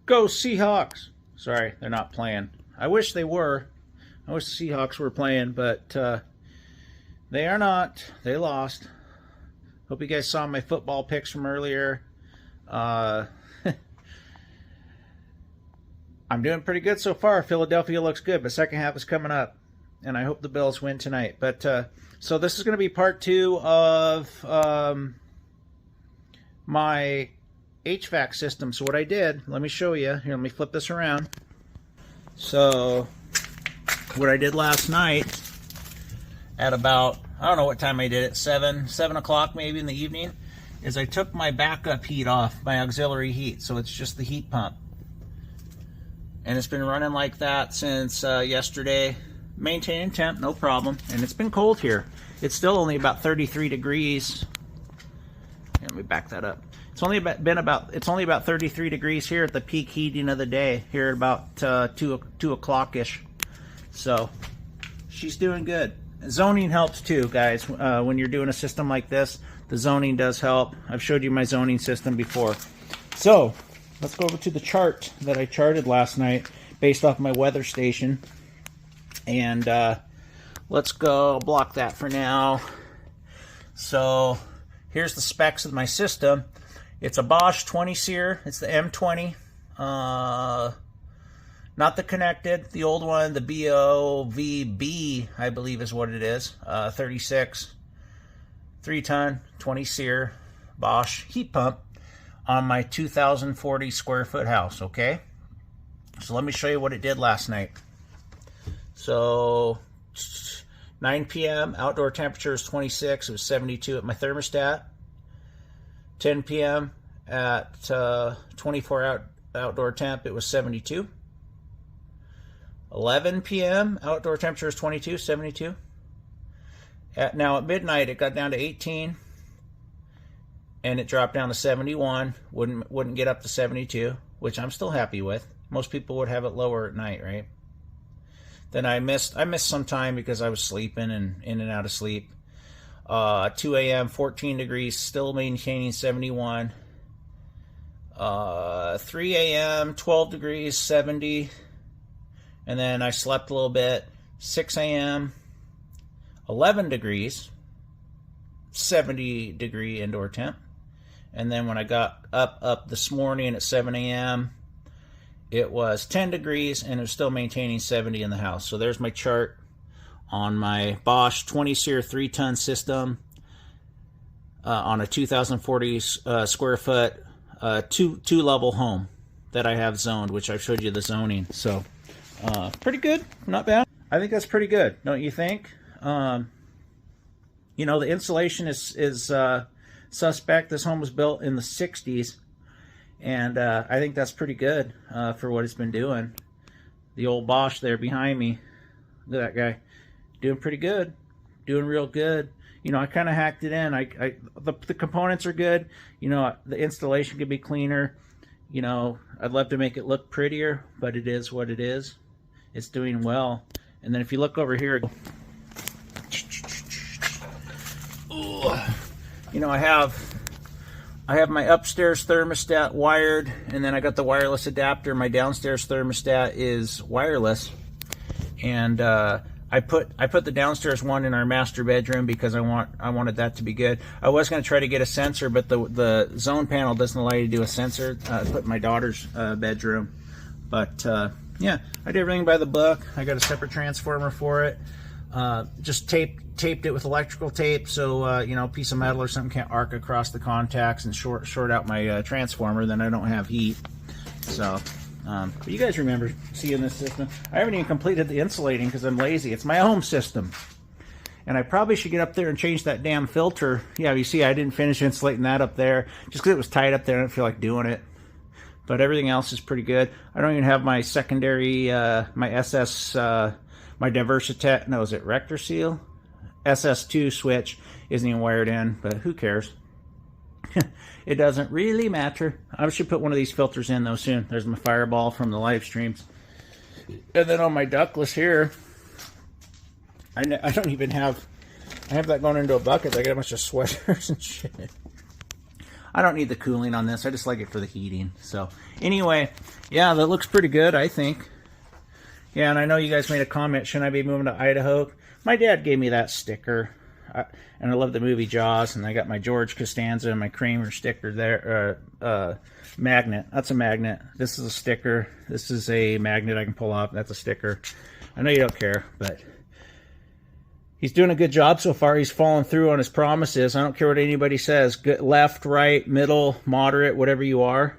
Go Seahawks! Sorry, they're not playing. I wish they were. I wish the Seahawks were playing, but they are not. They lost. Hope you guys saw my football picks from earlier. I'm doing pretty good so far. Philadelphia looks good, but second half is coming up. And I hope the Bills win tonight. But so this is going to be part 2 of my HVAC system. So what I did, let me show you. Here, let me flip this around. So what I did last night at about, I don't know what time I did it, 7 o'clock maybe in the evening, is I took my backup heat off, my auxiliary heat. So it's just the heat pump. And it's been running like that since yesterday. Maintaining temp, no problem. And it's been cold here. It's still only about 33 degrees. Let me back that up. It's only about 33 degrees here at the peak heating of the day, here at about 2 o'clock-ish. So she's doing good. Zoning helps too, guys. When you're doing a system like this, the zoning does help. I've showed you my zoning system before. So let's go over to the chart that I charted last night based off my weather station. And let's go block that for now. So here's the specs of my system. It's a BOSCH 20 SEER. It's the M20. Not the connected. The old one, the BOVB, I believe is what it is. 36, 3-ton, 20 SEER, BOSCH heat pump on my 2,040 square foot house, okay? So let me show you what it did last night. So 9 p.m. outdoor temperature is 26. It was 72 at my thermostat. 10 p.m. at 24 outdoor temp, it was 72. 11 p.m. outdoor temperature is 22, 72. Now at midnight it got down to 18, and it dropped down to 71. Wouldn't get up to 72, which I'm still happy with. Most people would have it lower at night, right? Then I missed some time because I was sleeping and in and out of sleep. 2 a.m., 14 degrees, still maintaining 71. 3 a.m., 12 degrees, 70. And then I slept a little bit. 6 a.m., 11 degrees, 70 degree indoor temp. And then when I got up this morning at 7 a.m., it was 10 degrees, and it was still maintaining 70 in the house. So there's my chart on my BOSCH 20 SEER 3-ton system on a 2,040 square foot two-level home that I have zoned, which I've showed you the zoning. So pretty good, not bad. I think that's pretty good, don't you think? You know, the insulation is suspect. This home was built in the 60s. And I think that's pretty good for what it's been doing. The old BOSCH there behind me. Look at that guy. Doing pretty good. Doing real good. You know, I kind of hacked it in. The components are good. You know, the installation could be cleaner. You know, I'd love to make it look prettier, but it is what it is. It's doing well. And then if you look over here, you know, I have my upstairs thermostat wired, and then I got the wireless adapter. My downstairs thermostat is wireless, and I put the downstairs one in our master bedroom because I wanted that to be good. I was going to try to get a sensor, but the zone panel doesn't allow you to do a sensor. I put in my daughter's bedroom, but yeah, I did everything by the book. I got a separate transformer for it. Just taped it with electrical tape, so you know, a piece of metal or something can't arc across the contacts and short out my transformer. Then I don't have heat. So, but you guys remember seeing this system? I haven't even completed the insulating because I'm lazy. It's my home system, and I probably should get up there and change that damn filter. Yeah, you see, I didn't finish insulating that up there just because it was tight up there. I didn't feel like doing it. But everything else is pretty good. I don't even have my secondary, my SS, my Diversitech, no, is it Rector Seal? SS2 switch isn't even wired in, but who cares? It doesn't really matter. I should put one of these filters in though soon. There's my fireball from the live streams. And then on my ductless here, I don't even have, I have that going into a bucket. I got a bunch of sweaters and shit. I don't need the cooling on this. I just like it for the heating. So anyway, yeah, that looks pretty good, I think. Yeah, and I know you guys made a comment, shouldn't I be moving to Idaho? My dad gave me that sticker. And I love the movie Jaws, and I got my George Costanza and my Kramer sticker there. Magnet. That's a magnet. This is a sticker. This is a magnet I can pull off. That's a sticker. I know you don't care, but he's doing a good job so far. He's following through on his promises. I don't care what anybody says. Good, left, right, middle, moderate, whatever you are.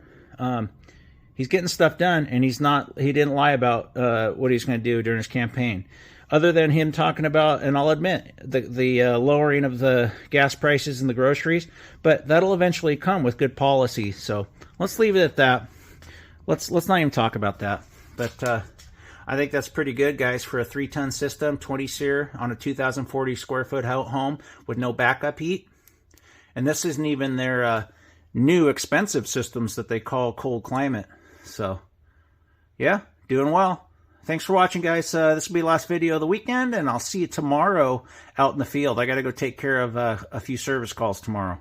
He's getting stuff done, and he didn't lie about what he's going to do during his campaign. Other than him talking about, and I'll admit, the lowering of the gas prices in the groceries, but that'll eventually come with good policy. So let's leave it at that. Let's not even talk about that. But I think that's pretty good, guys, for a 3-ton system, 20 SEER on a 2,040 square foot home with no backup heat. And this isn't even their new expensive systems that they call cold climate. So yeah, doing well. Thanks for watching, guys. This will be the last video of the weekend, and I'll see you tomorrow out in the field. I got to go take care of a few service calls tomorrow.